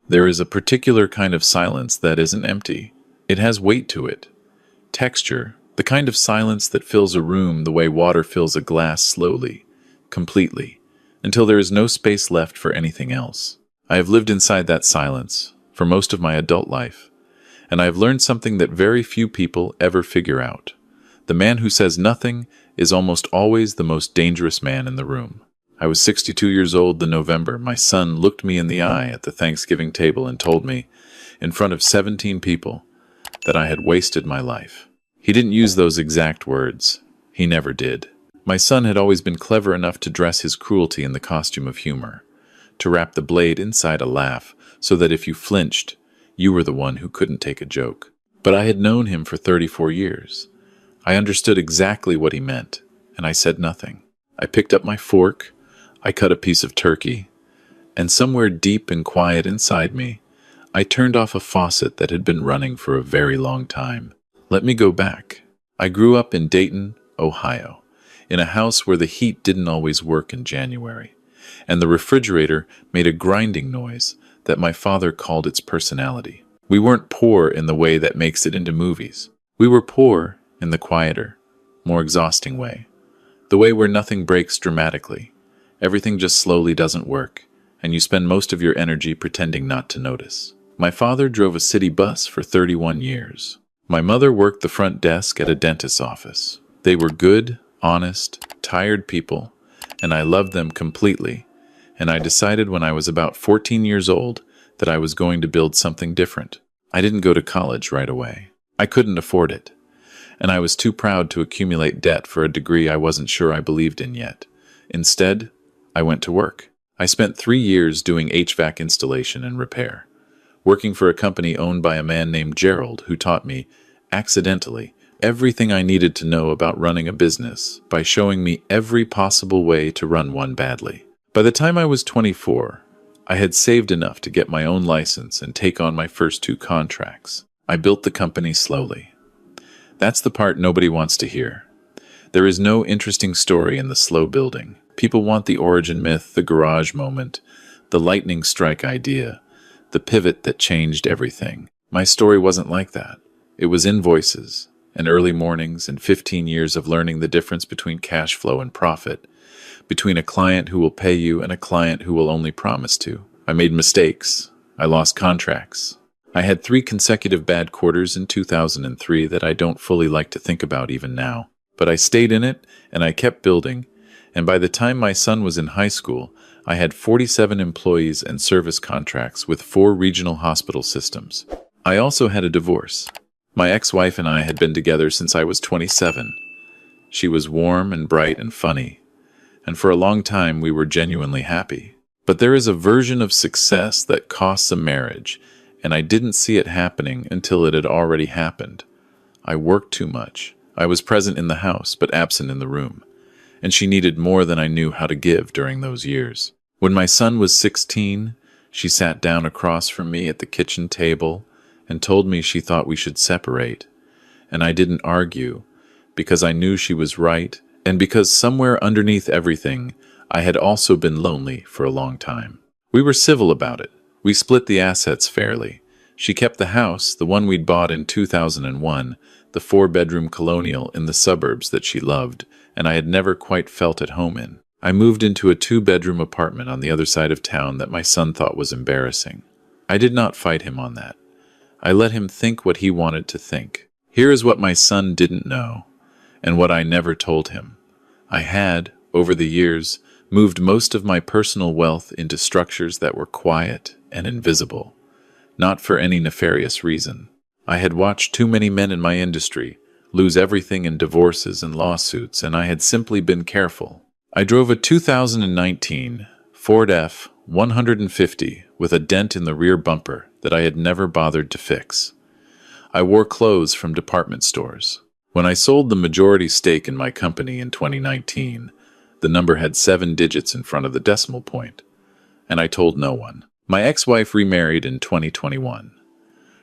There is a particular kind of silence that isn't empty. It has weight to it. Texture, the kind of silence that fills a room the way water fills a glass slowly, completely, until there is no space left for anything else. I have lived inside that silence for most of my adult life, and I have learned something that very few people ever figure out. The man who says nothing is almost always the most dangerous man in the room. I was 62 years old in November. My son looked me in the eye at the Thanksgiving table and told me, in front of 17 people, that I had wasted my life. He didn't use those exact words. He never did. My son had always been clever enough to dress his cruelty in the costume of humor, to wrap the blade inside a laugh so that if you flinched, you were the one who couldn't take a joke. But I had known him for 34 years. I understood exactly what he meant, and I said nothing. I picked up my fork, I cut a piece of turkey, and somewhere deep and quiet inside me, I turned off a faucet that had been running for a very long time. Let me go back. I grew up in Dayton, Ohio, in a house where the heat didn't always work in January, and the refrigerator made a grinding noise that my father called its personality. We weren't poor in the way that makes it into movies. We were poor in the quieter, more exhausting way. The way where nothing breaks dramatically. Everything just slowly doesn't work, and you spend most of your energy pretending not to notice. My father drove a city bus for 31 years. My mother worked the front desk at a dentist's office. They were good, honest, tired people, and I loved them completely. And I decided when I was about 14 years old that I was going to build something different. I didn't go to college right away. I couldn't afford it. And I was too proud to accumulate debt for a degree I wasn't sure I believed in yet. Instead, I went to work. I spent 3 years doing HVAC installation and repair, working for a company owned by a man named Gerald who taught me, accidentally, everything I needed to know about running a business by showing me every possible way to run one badly. By the time I was 24, I had saved enough to get my own license and take on my first 2 contracts. I built the company slowly. That's the part nobody wants to hear. There is no interesting story in the slow building. People want the origin myth, the garage moment, the lightning strike idea, the pivot that changed everything. My story wasn't like that. It was invoices, and early mornings, and 15 years of learning the difference between cash flow and profit, between a client who will pay you and a client who will only promise to. I made mistakes. I lost contracts. I had 3 consecutive bad quarters in 2003 that I don't fully like to think about even now. But I stayed in it, and I kept building, and by the time my son was in high school, I had 47 employees and service contracts with 4 regional hospital systems. I also had a divorce. My ex-wife and I had been together since I was 27. She was warm and bright and funny, and for a long time we were genuinely happy. But there is a version of success that costs a marriage, and I didn't see it happening until it had already happened. I worked too much. I was present in the house, but absent in the room, and she needed more than I knew how to give during those years. When my son was 16, she sat down across from me at the kitchen table and told me she thought we should separate, and I didn't argue, because I knew she was right, and because somewhere underneath everything, I had also been lonely for a long time. We were civil about it. We split the assets fairly. She kept the house, the one we'd bought in 2001, the 4-bedroom colonial in the suburbs that she loved, and I had never quite felt at home in. I moved into a 2-bedroom apartment on the other side of town that my son thought was embarrassing. I did not fight him on that. I let him think what he wanted to think. Here is what my son didn't know, and what I never told him. I had, over the years, moved most of my personal wealth into structures that were quiet and invisible, not for any nefarious reason. I had watched too many men in my industry lose everything in divorces and lawsuits, and I had simply been careful. I drove a 2019 Ford F-150 with a dent in the rear bumper that I had never bothered to fix. I wore clothes from department stores. When I sold the majority stake in my company in 2019, the number had 7 digits in front of the decimal point, and I told no one. My ex-wife remarried in 2021.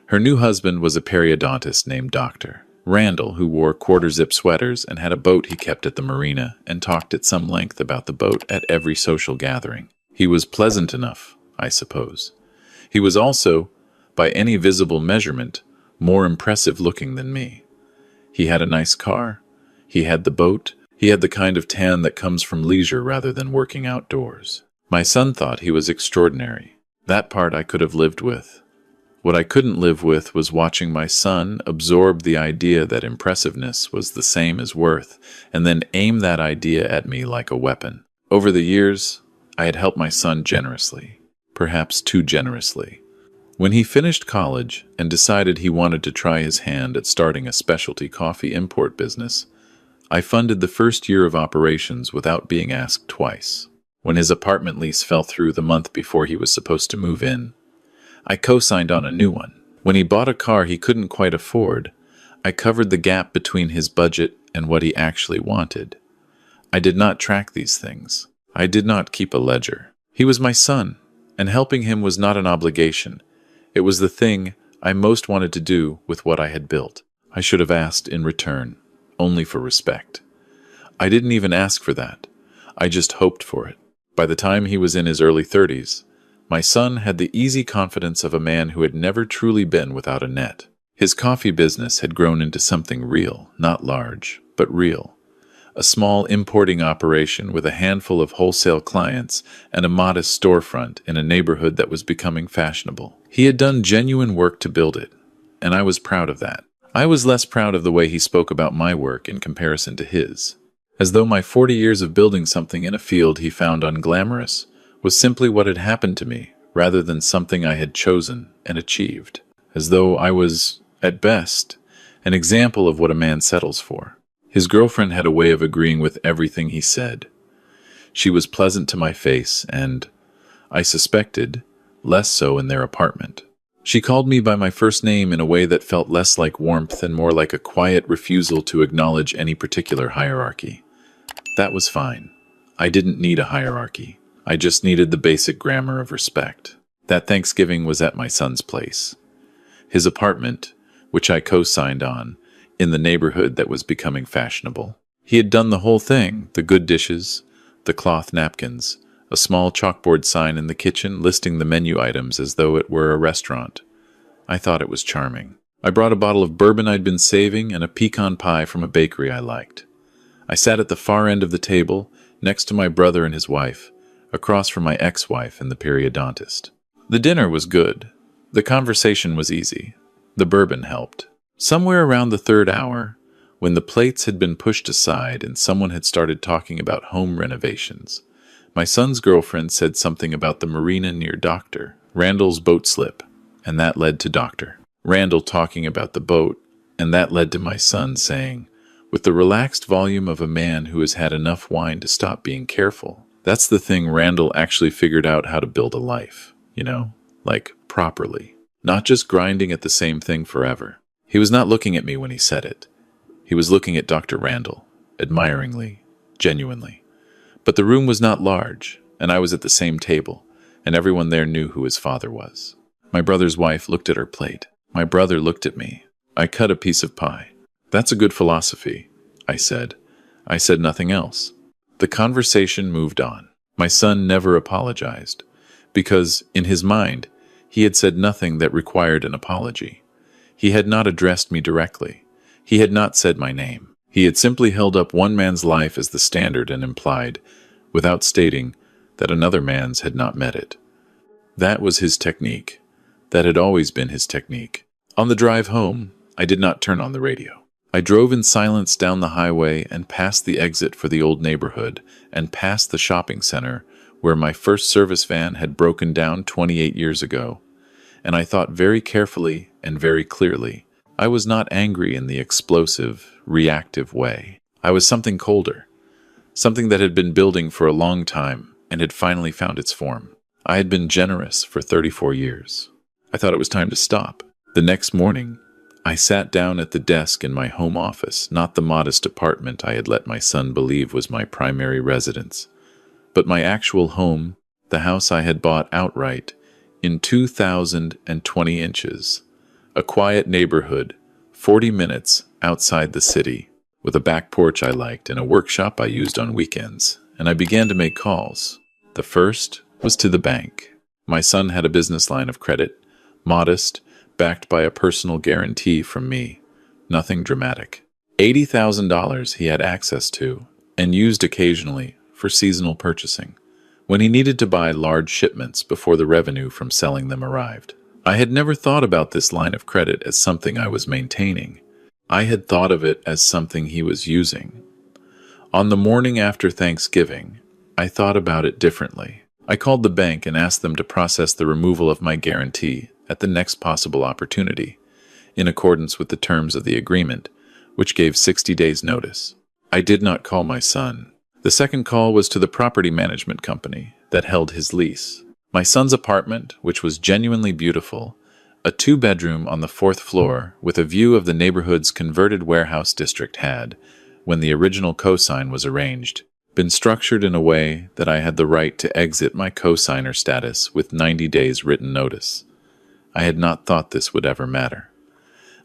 Her new husband was a periodontist named Dr. Randall, who wore quarter-zip sweaters and had a boat he kept at the marina and talked at some length about the boat at every social gathering. He was pleasant enough, I suppose. He was also, by any visible measurement, more impressive looking than me. He had a nice car. He had the boat. He had the kind of tan that comes from leisure rather than working outdoors. My son thought he was extraordinary. That part I could have lived with. What I couldn't live with was watching my son absorb the idea that impressiveness was the same as worth, and then aim that idea at me like a weapon. Over the years, I had helped my son generously, perhaps too generously. When he finished college and decided he wanted to try his hand at starting a specialty coffee import business, I funded the first year of operations without being asked twice. When his apartment lease fell through the month before he was supposed to move in, I co-signed on a new one. When he bought a car he couldn't quite afford, I covered the gap between his budget and what he actually wanted. I did not track these things. I did not keep a ledger. He was my son, and helping him was not an obligation. It was the thing I most wanted to do with what I had built. I should have asked in return, only for respect. I didn't even ask for that. I just hoped for it. By the time he was in his early 30s, my son had the easy confidence of a man who had never truly been without a net. His coffee business had grown into something real, not large, but real. A small importing operation with a handful of wholesale clients and a modest storefront in a neighborhood that was becoming fashionable. He had done genuine work to build it, and I was proud of that. I was less proud of the way he spoke about my work in comparison to his, as though my 40 years of building something in a field he found unglamorous was simply what had happened to me rather than something I had chosen and achieved, as though I was, at best, an example of what a man settles for. His girlfriend had a way of agreeing with everything he said. She was pleasant to my face and, I suspected, less so in their apartment. She called me by my first name in a way that felt less like warmth and more like a quiet refusal to acknowledge any particular hierarchy. That was fine. I didn't need a hierarchy. I just needed the basic grammar of respect. That Thanksgiving was at my son's place. His apartment, which I co-signed on, in the neighborhood that was becoming fashionable. He had done the whole thing, the good dishes, the cloth napkins, a small chalkboard sign in the kitchen listing the menu items as though it were a restaurant. I thought it was charming. I brought a bottle of bourbon I'd been saving and a pecan pie from a bakery I liked. I sat at the far end of the table, next to my brother and his wife, across from my ex-wife and the periodontist. The dinner was good. The conversation was easy. The bourbon helped. Somewhere around the third hour, when the plates had been pushed aside and someone had started talking about home renovations, my son's girlfriend said something about the marina near Dr. Randall's boat slip, and that led to Dr. Randall talking about the boat, and that led to my son saying, with the relaxed volume of a man who has had enough wine to stop being careful, "That's the thing, Randall actually figured out how to build a life, like properly, not just grinding at the same thing forever." He was not looking at me when he said it. He was looking at Dr. Randall, admiringly, genuinely. But the room was not large, and I was at the same table, and everyone there knew who his father was. My brother's wife looked at her plate. My brother looked at me. I cut a piece of pie. "That's a good philosophy," I said. I said nothing else. The conversation moved on. My son never apologized, because, in his mind, he had said nothing that required an apology. He had not addressed me directly. He had not said my name. He had simply held up one man's life as the standard and implied, without stating, that another man's had not met it. That was his technique. That had always been his technique. On the drive home, I did not turn on the radio. I drove in silence down the highway and past the exit for the old neighborhood and past the shopping center where my first service van had broken down 28 years ago. And I thought very carefully and very clearly. I was not angry in the explosive, reactive way. I was something colder, something that had been building for a long time and had finally found its form. I had been generous for 34 years. I thought it was time to stop. The next morning, I sat down at the desk in my home office, not the modest apartment I had let my son believe was my primary residence, but my actual home, the house I had bought outright, in 2,020 inches, a quiet neighborhood, 40 minutes outside the city, with a back porch I liked and a workshop I used on weekends, and I began to make calls. The first was to the bank. My son had a business line of credit, modest, backed by a personal guarantee from me. Nothing dramatic. $80,000 he had access to, and used occasionally for seasonal purchasing, when he needed to buy large shipments before the revenue from selling them arrived. I had never thought about this line of credit as something I was maintaining. I had thought of it as something he was using. On the morning after Thanksgiving, I thought about it differently. I called the bank and asked them to process the removal of my guarantee at the next possible opportunity, in accordance with the terms of the agreement, which gave 60 days' notice. I did not call my son. The second call was to the property management company that held his lease. My son's apartment, which was genuinely beautiful, a 2-bedroom on the 4th floor with a view of the neighborhood's converted warehouse district had, when the original cosign was arranged, been structured in a way that I had the right to exit my cosigner status with 90 days written notice. I had not thought this would ever matter.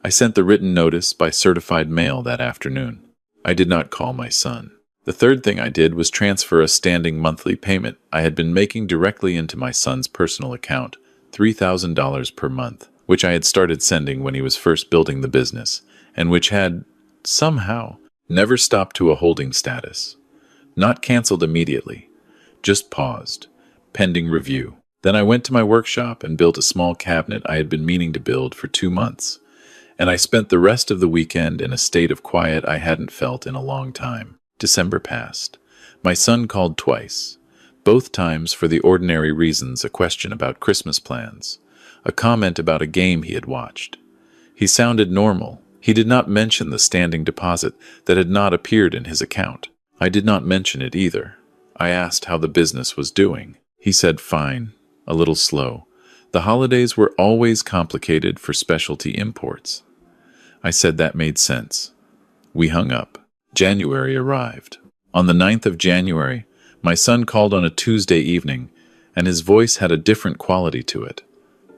I sent the written notice by certified mail that afternoon. I did not call my son. The third thing I did was transfer a standing monthly payment I had been making directly into my son's personal account, $3,000 per month, which I had started sending when he was first building the business, and which had, somehow, never stopped to a holding status. Not canceled immediately, just paused, pending review. Then I went to my workshop and built a small cabinet I had been meaning to build for 2 months, and I spent the rest of the weekend in a state of quiet I hadn't felt in a long time. December passed. My son called twice, both times for the ordinary reasons: a question about Christmas plans, a comment about a game he had watched. He sounded normal. He did not mention the standing deposit that had not appeared in his account. I did not mention it either. I asked how the business was doing. He said fine, a little slow. The holidays were always complicated for specialty imports. I said that made sense. We hung up. January arrived. On the 9th of January, my son called on a Tuesday evening, and his voice had a different quality to it.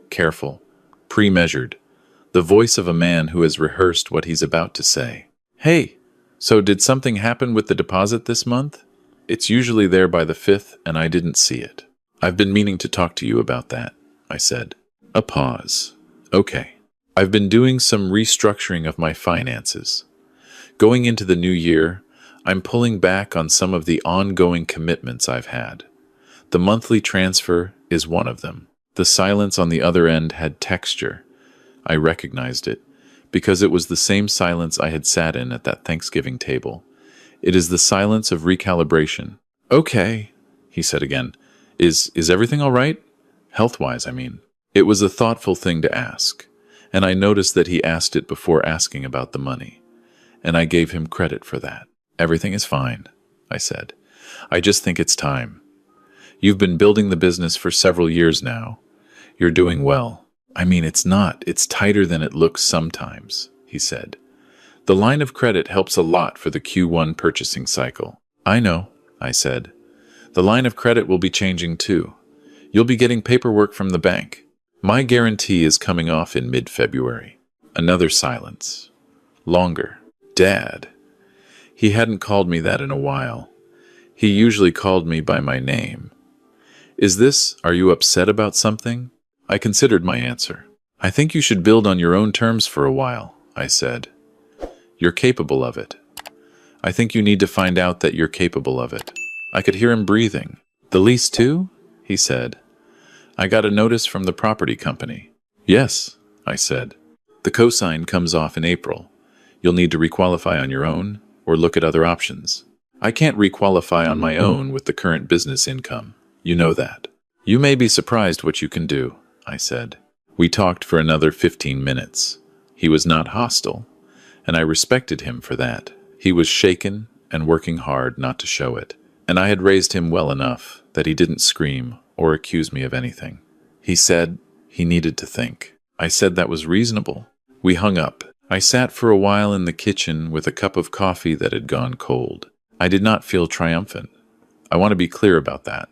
Careful, pre-measured, the voice of a man who has rehearsed what he's about to say. Hey, so did something happen with the deposit this month? It's usually there by the 5th, and I didn't see it. I've been meaning to talk to you about that, I said. A pause. Okay. I've been doing some restructuring of my finances. Going into the new year, I'm pulling back on some of the ongoing commitments I've had. The monthly transfer is one of them. The silence on the other end had texture. I recognized it, because it was the same silence I had sat in at that Thanksgiving table. It is the silence of recalibration. Okay, he said again. Is everything all right? Health-wise, I mean. It was a thoughtful thing to ask, and I noticed that he asked it before asking about the money, and I gave him credit for that. Everything is fine, I said. I just think it's time. You've been building the business for several years now. You're doing well. I mean, it's tighter than it looks sometimes, he said. The line of credit helps a lot for the Q1 purchasing cycle. I know, I said. The line of credit will be changing too. You'll be getting paperwork from the bank. My guarantee is coming off in mid-February. Another silence. Longer. Dad. He hadn't called me that in a while. He usually called me by my name. Are you upset about something? I considered my answer. I think you should build on your own terms for a while, I said. You're capable of it. I think you need to find out that you're capable of it. I could hear him breathing. The lease too? He said. I got a notice from the property company. Yes, I said. The cosign comes off in April. You'll need to requalify on your own or look at other options. I can't requalify on my own with the current business income. You know that. You may be surprised what you can do, I said. We talked for another 15 minutes. He was not hostile, and I respected him for that. He was shaken and working hard not to show it, and I had raised him well enough that he didn't scream or accuse me of anything. He said he needed to think. I said that was reasonable. We hung up. I sat for a while in the kitchen with a cup of coffee that had gone cold. I did not feel triumphant. I want to be clear about that.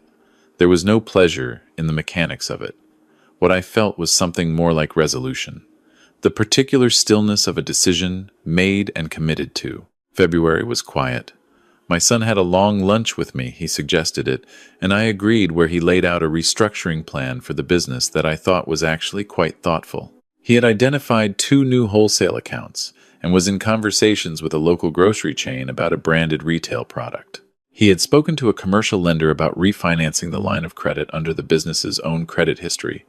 There was no pleasure in the mechanics of it. What I felt was something more like resolution. The particular stillness of a decision made and committed to. February was quiet. My son had a long lunch with me, he suggested it, and I agreed, where he laid out a restructuring plan for the business that I thought was actually quite thoughtful. He had identified 2 new wholesale accounts and was in conversations with a local grocery chain about a branded retail product. He had spoken to a commercial lender about refinancing the line of credit under the business's own credit history,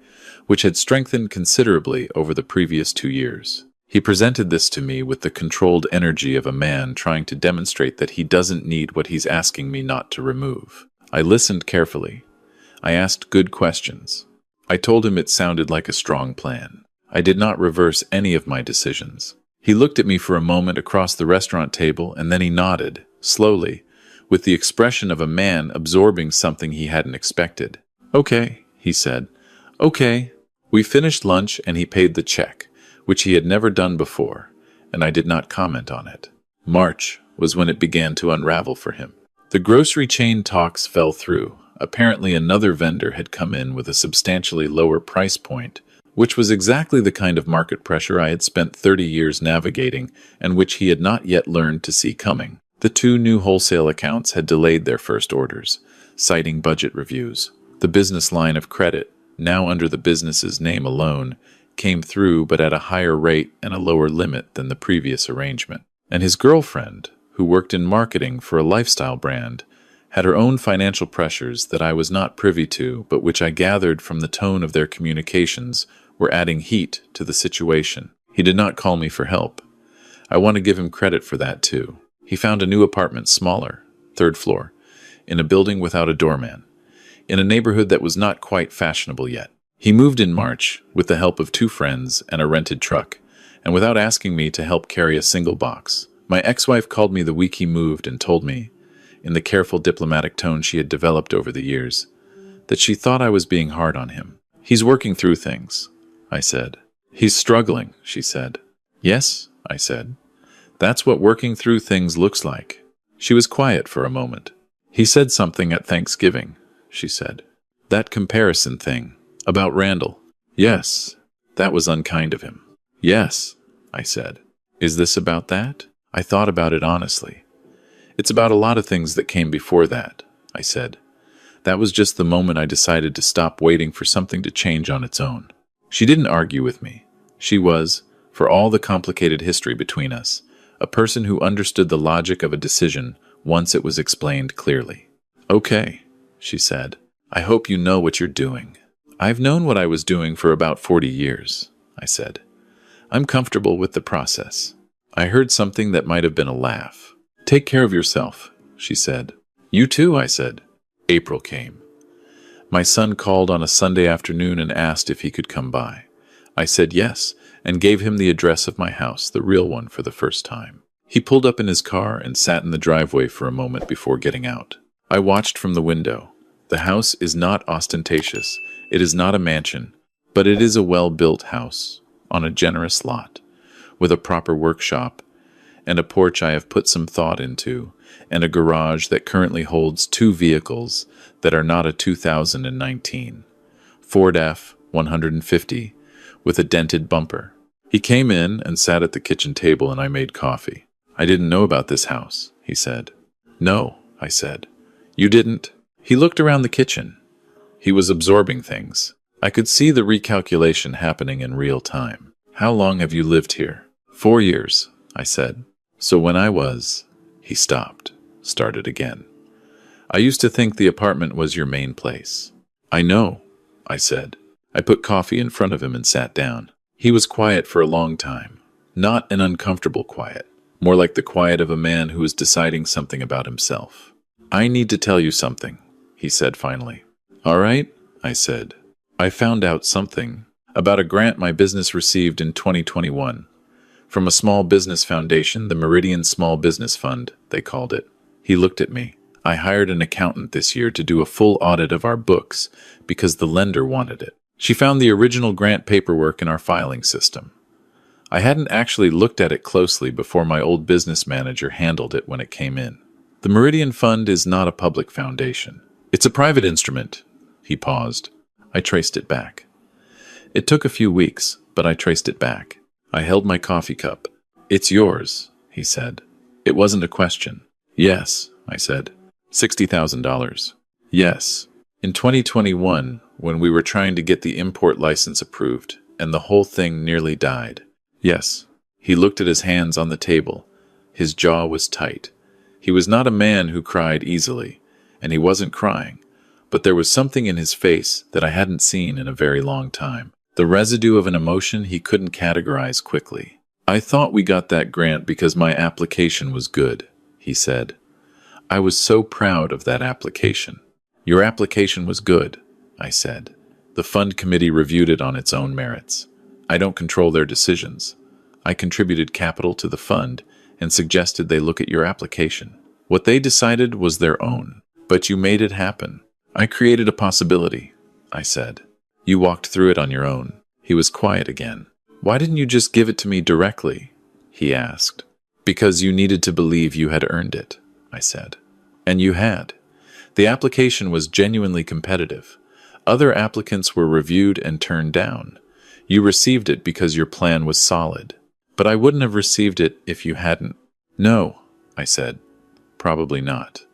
which had strengthened considerably over the previous 2 years. He presented this to me with the controlled energy of a man trying to demonstrate that he doesn't need what he's asking me not to remove. I listened carefully. I asked good questions. I told him it sounded like a strong plan. I did not reverse any of my decisions. He looked at me for a moment across the restaurant table, and then he nodded, slowly, with the expression of a man absorbing something he hadn't expected. "Okay," he said. "Okay." We finished lunch and he paid the check, which he had never done before, and I did not comment on it. March was when it began to unravel for him. The grocery chain talks fell through. Apparently another vendor had come in with a substantially lower price point, which was exactly the kind of market pressure I had spent 30 years navigating and which he had not yet learned to see coming. The 2 new wholesale accounts had delayed their first orders, citing budget reviews. The business line of credit, now under the business's name alone, came through, but at a higher rate and a lower limit than the previous arrangement. And his girlfriend, who worked in marketing for a lifestyle brand, had her own financial pressures that I was not privy to, but which I gathered from the tone of their communications were adding heat to the situation. He did not call me for help. I want to give him credit for that too. He found a new apartment, smaller, 3rd floor, in a building without a doorman, in a neighborhood that was not quite fashionable yet. He moved in March with the help of 2 friends and a rented truck, and without asking me to help carry a single box. My ex-wife called me the week he moved and told me, in the careful diplomatic tone she had developed over the years, that she thought I was being hard on him. "He's working through things," I said. "He's struggling," she said. "Yes," I said. "That's what working through things looks like." She was quiet for a moment. "He said something at Thanksgiving," she said. "That comparison thing. About Randall." "Yes, that was unkind of him." "Yes," I said. "Is this about that?" I thought about it honestly. "It's about a lot of things that came before that," I said. "That was just the moment I decided to stop waiting for something to change on its own." She didn't argue with me. She was, for all the complicated history between us, a person who understood the logic of a decision once it was explained clearly. "Okay," she said. "I hope you know what you're doing." "I've known what I was doing for about 40 years, I said. "I'm comfortable with the process." I heard something that might have been a laugh. "Take care of yourself," she said. "You too," I said. April came. My son called on a Sunday afternoon and asked if he could come by. I said yes, and gave him the address of my house, the real one, for the first time. He pulled up in his car and sat in the driveway for a moment before getting out. I watched from the window. The house is not ostentatious. It is not a mansion, but it is a well-built house on a generous lot, with a proper workshop and a porch I have put some thought into, and a garage that currently holds 2 vehicles that are not a 2019 Ford F-150 with a dented bumper. He came in and sat at the kitchen table, and I made coffee. "I didn't know about this house," he said. "No," I said. "You didn't?" He looked around the kitchen. He was absorbing things. I could see the recalculation happening in real time. "How long have you lived here?" 4 years, I said. "So when I was—" He stopped, started again. "I used to think the apartment was your main place." "I know," I said. I put coffee in front of him and sat down. He was quiet for a long time. Not an uncomfortable quiet, more like the quiet of a man who is deciding something about himself. "I need to tell you something," he said finally. "All right," I said. "I found out something about a grant my business received in 2021 from a small business foundation, the Meridian Small Business Fund, they called it." He looked at me. "I hired an accountant this year to do a full audit of our books because the lender wanted it. She found the original grant paperwork in our filing system. I hadn't actually looked at it closely before my old business manager handled it when it came in. The Meridian Fund is not a public foundation. It's a private instrument." He paused. I traced it back. It took a few weeks, but I traced it back. I held my coffee cup. "It's yours," he said. It wasn't a question. "Yes," I said. $60,000. Yes. In 2021, when we were trying to get the import license approved, and the whole thing nearly died. Yes. He looked at his hands on the table. His jaw was tight. He was not a man who cried easily, and he wasn't crying, but there was something in his face that I hadn't seen in a very long time. The residue of an emotion he couldn't categorize quickly. I thought we got that grant because my application was good, he said. I was so proud of that application. Your application was good, I said. The fund committee reviewed it on its own merits. I don't control their decisions. I contributed capital to the fund and suggested they look at your application. What they decided was their own, but you made it happen. I created a possibility, I said. You walked through it on your own. He was quiet again. Why didn't you just give it to me directly? He asked. Because you needed to believe you had earned it, I said. And you had. The application was genuinely competitive. Other applicants were reviewed and turned down. You received it because your plan was solid. But I wouldn't have received it if you hadn't. No, I said. Probably not.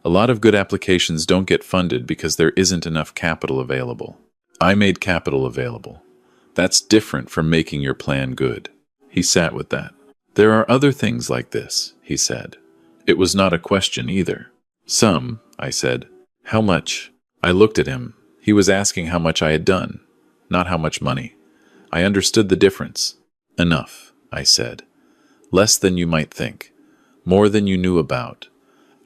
A lot of good applications don't get funded because there isn't enough capital available. I made capital available. That's different from making your plan good. He sat with that. There are other things like this, he said. It was not a question either. Some, I said. How much? I looked at him. He was asking how much I had done, not how much money. I understood the difference. Enough, I said. Less than you might think. More than you knew about.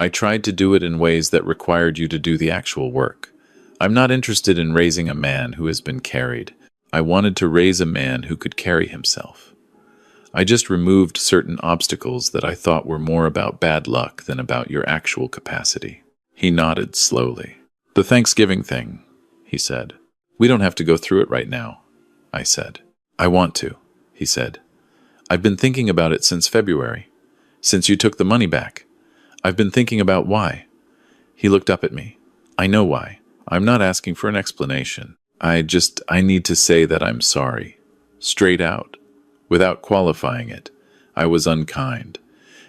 I tried to do it in ways that required you to do the actual work. I'm not interested in raising a man who has been carried. I wanted to raise a man who could carry himself. I just removed certain obstacles that I thought were more about bad luck than about your actual capacity. He nodded slowly. The Thanksgiving thing, he said. We don't have to go through it right now, I said. I want to, he said. I've been thinking about it since February, since you took the money back. I've been thinking about why. He looked up at me. I know why. I'm not asking for an explanation. I need to say that I'm sorry. Straight out. Without qualifying it. I was unkind.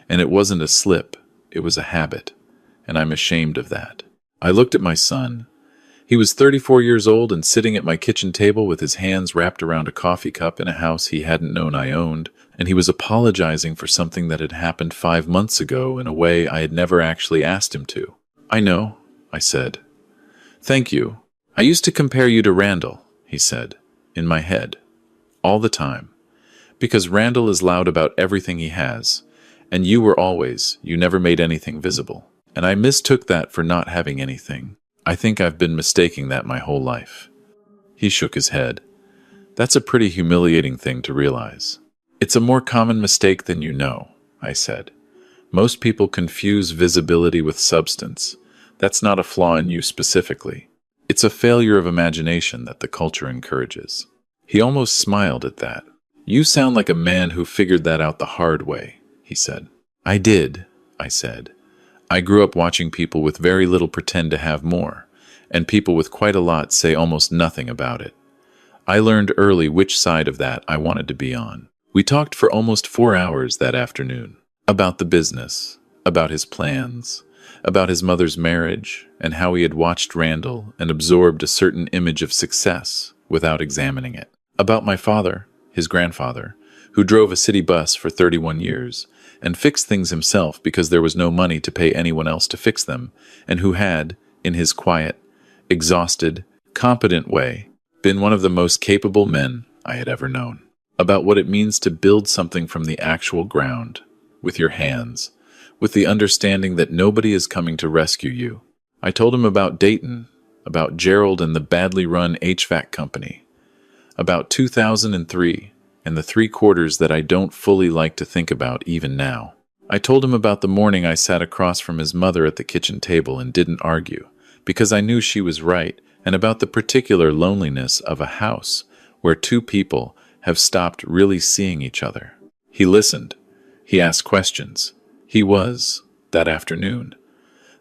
And it wasn't a slip. It was a habit. And I'm ashamed of that. I looked at my son. He was 34 years old and sitting at my kitchen table with his hands wrapped around a coffee cup in a house he hadn't known I owned, and he was apologizing for something that had happened 5 months ago in a way I had never actually asked him to. I know, I said. Thank you. I used to compare you to Randall, he said, in my head, all the time. Because Randall is loud about everything he has, and you never made anything visible. And I mistook that for not having anything. I think I've been mistaking that my whole life. He shook his head. That's a pretty humiliating thing to realize. It's a more common mistake than you know, I said. Most people confuse visibility with substance. That's not a flaw in you specifically. It's a failure of imagination that the culture encourages. He almost smiled at that. You sound like a man who figured that out the hard way, he said. I did, I said. I grew up watching people with very little pretend to have more, and people with quite a lot say almost nothing about it. I learned early which side of that I wanted to be on. We talked for almost 4 hours that afternoon, about the business, about his plans, about his mother's marriage, and how he had watched Randall and absorbed a certain image of success without examining it. About my father, his grandfather, who drove a city bus for 31 years, and fixed things himself because there was no money to pay anyone else to fix them, and who had, in his quiet, exhausted, competent way, been one of the most capable men I had ever known. About what it means to build something from the actual ground, with your hands, with the understanding that nobody is coming to rescue you. I told him about Dayton, about Gerald and the badly run HVAC company, about 2003, and the 3 quarters that I don't fully like to think about even now. I told him about the morning I sat across from his mother at the kitchen table and didn't argue, because I knew she was right, and about the particular loneliness of a house where 2 people have stopped really seeing each other. He listened. He asked questions. He was, that afternoon,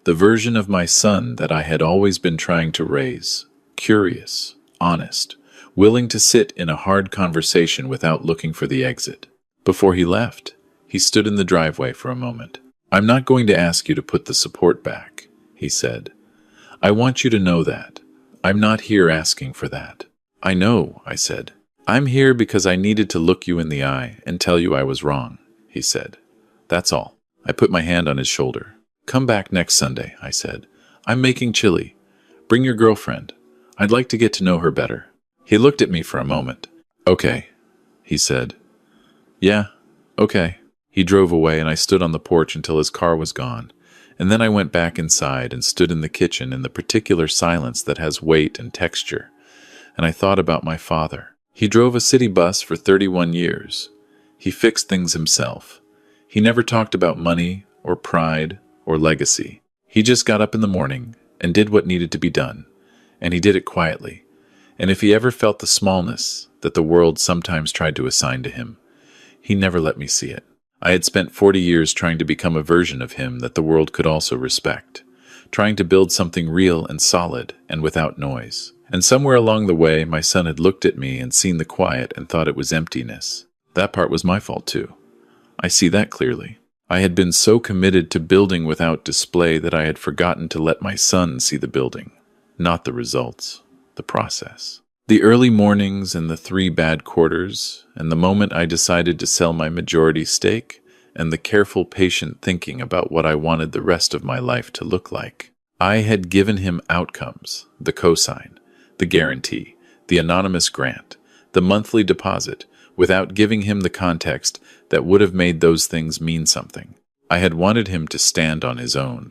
the version of my son that I had always been trying to raise, curious, honest, willing to sit in a hard conversation without looking for the exit. Before he left, he stood in the driveway for a moment. "I'm not going to ask you to put the support back," he said. "I want you to know that. I'm not here asking for that." "I know," I said. "I'm here because I needed to look you in the eye and tell you I was wrong," he said. "That's all." I put my hand on his shoulder. "Come back next Sunday," I said. "I'm making chili. Bring your girlfriend. I'd like to get to know her better." He looked at me for a moment. "Okay," he said. "Yeah, okay." He drove away and I stood on the porch until his car was gone. And then I went back inside and stood in the kitchen in the particular silence that has weight and texture. And I thought about my father. He drove a city bus for 31 years. He fixed things himself. He never talked about money or pride or legacy. He just got up in the morning and did what needed to be done. And he did it quietly. And if he ever felt the smallness that the world sometimes tried to assign to him, he never let me see it. I had spent 40 years trying to become a version of him that the world could also respect, trying to build something real and solid and without noise. And somewhere along the way, my son had looked at me and seen the quiet and thought it was emptiness. That part was my fault too. I see that clearly. I had been so committed to building without display that I had forgotten to let my son see the building, not the results, the process. The early mornings and the 3 bad quarters, and the moment I decided to sell my majority stake, and the careful, patient thinking about what I wanted the rest of my life to look like. I had given him outcomes, the cosign, the guarantee, the anonymous grant, the monthly deposit, without giving him the context that would have made those things mean something. I had wanted him to stand on his own.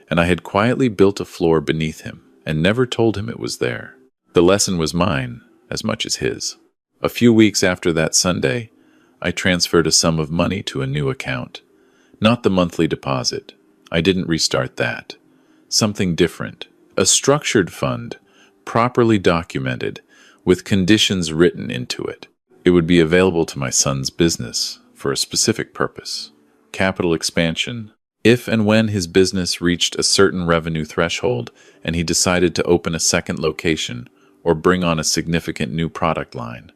And I had quietly built a floor beneath him, and never told him it was there. The lesson was mine, as much as his. A few weeks after that Sunday, I transferred a sum of money to a new account. Not the monthly deposit. I didn't restart that. Something different. A structured fund, properly documented, with conditions written into it. It would be available to my son's business for a specific purpose. Capital expansion. If and when his business reached a certain revenue threshold and he decided to open a second location, or bring on a significant new product line.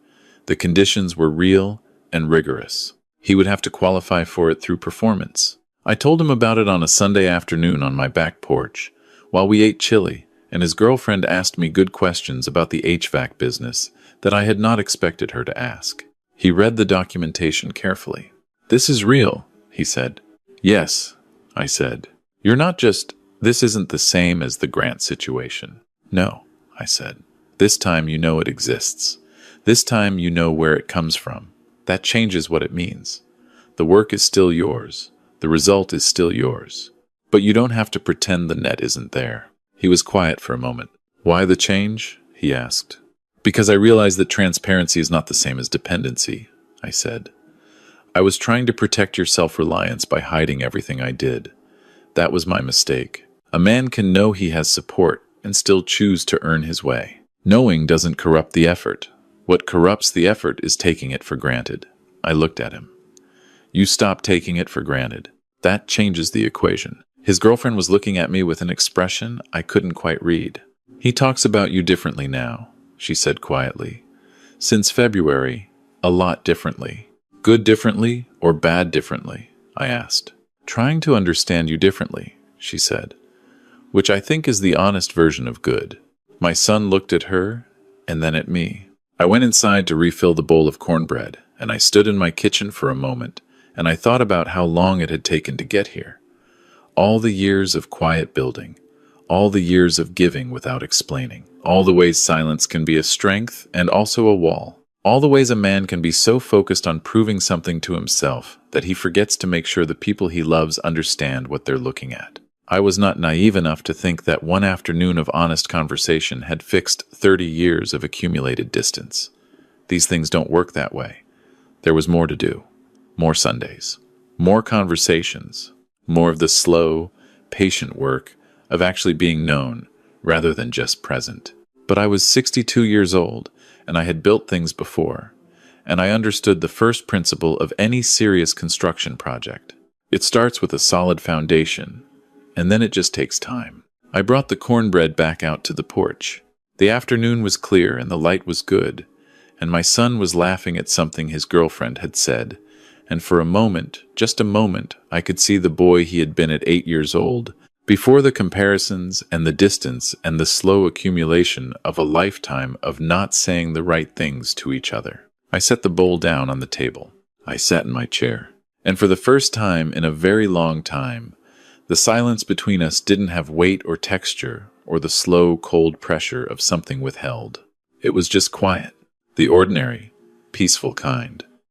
The conditions were real and rigorous. He would have to qualify for it through performance. I told him about it on a Sunday afternoon on my back porch, while we ate chili, and his girlfriend asked me good questions about the HVAC business that I had not expected her to ask. He read the documentation carefully. "This is real," he said. "Yes," I said. This isn't the same as the grant situation." "No," I said. "This time you know it exists. This time you know where it comes from. That changes what it means. The work is still yours. The result is still yours. But you don't have to pretend the net isn't there." He was quiet for a moment. "Why the change?" he asked. "Because I realized that transparency is not the same as dependency," I said. "I was trying to protect your self-reliance by hiding everything I did. That was my mistake. A man can know he has support and still choose to earn his way. Knowing doesn't corrupt the effort. What corrupts the effort is taking it for granted." I looked at him. "You stop taking it for granted. That changes the equation." His girlfriend was looking at me with an expression I couldn't quite read. "He talks about you differently now," she said quietly. "Since February, a lot differently." "Good differently or bad differently?" I asked. "Trying to understand you differently," she said, "which I think is the honest version of good." My son looked at her, and then at me. I went inside to refill the bowl of cornbread, and I stood in my kitchen for a moment, and I thought about how long it had taken to get here. All the years of quiet building, all the years of giving without explaining, all the ways silence can be a strength and also a wall, all the ways a man can be so focused on proving something to himself that he forgets to make sure the people he loves understand what they're looking at. I was not naive enough to think that one afternoon of honest conversation had fixed 30 years of accumulated distance. These things don't work that way. There was more to do. More Sundays. More conversations. More of the slow, patient work of actually being known rather than just present. But I was 62 years old, and I had built things before, and I understood the first principle of any serious construction project. It starts with a solid foundation, and then it just takes time. I brought the cornbread back out to the porch. The afternoon was clear and the light was good, and my son was laughing at something his girlfriend had said, And for a moment, just a moment, I could see the boy he had been at 8 years old, before the comparisons and the distance and the slow accumulation of a lifetime of not saying the right things to each other. I set the bowl down on the table. I sat in my chair. And for the first time in a very long time, the silence between us didn't have weight or texture or the slow, cold pressure of something withheld. It was just quiet, the ordinary, peaceful kind.